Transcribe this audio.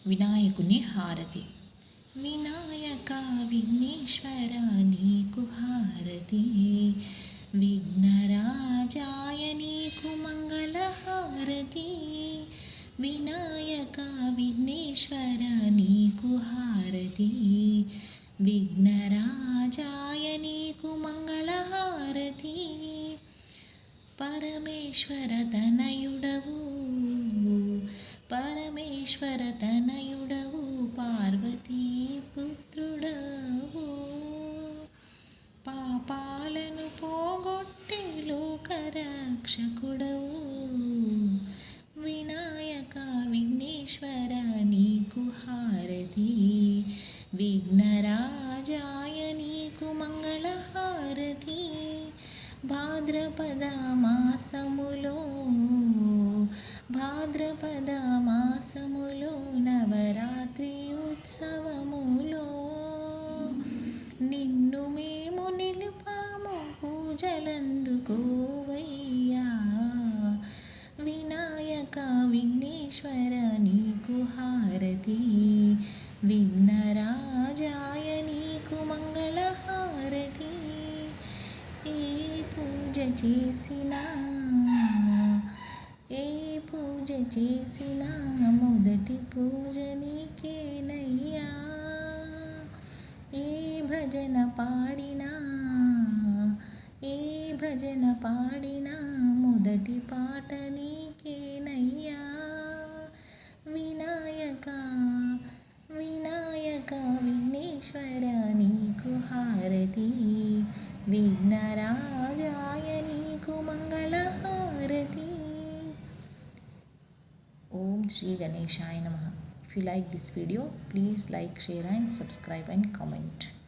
వినాయకుని హారతి. వినాయక విఘ్నేశ్వర నీకు హారతి, విఘ్నరాజాయ నీకు మంగళ హారతి. వినాయక విఘ్నేశ్వర నీకు హారతి, విఘ్నరాజాయ నీకు మంగళ హారతి. పరమేశ్వర తనయుడవు, పరమేశ్వర తనయుడవు, పార్వతీ పుత్రుడవు. పాపాలను పోగొట్టే లోకరక్షకుడవు. వినాయక విఘ్నేశ్వర నీకు హారతి, విఘ్నరాజాయ నీకు మంగళ హారతి. భాద్రపద మాసములో, భాద్రపద మాసములో నవరాత్రి ఉత్సవములో నిన్ను మేము నిలిపాము, పూజలందుకోవయ్యా. వినాయక విఘ్నేశ్వర నీకు హారతి, విఘ్నరాజాయ నీకు మంగళ హారతి. ఏ పూజ చేసినా, ఏ పూజ చేసినా మొదటి పూజ నీకేనయ్యా. ఏ భజన పాడినా, ఏ భజన పాడినా మొదటి పాట నీకేనయ్యా. వినాయక వినాయక విఘ్నేశ్వర నీకు హారతి, విఘ్నరాజాయ నీకు మంగళ హారతి. Om Shri Ganeshaya Namaha. If you like this video, please like, share and subscribe and comment.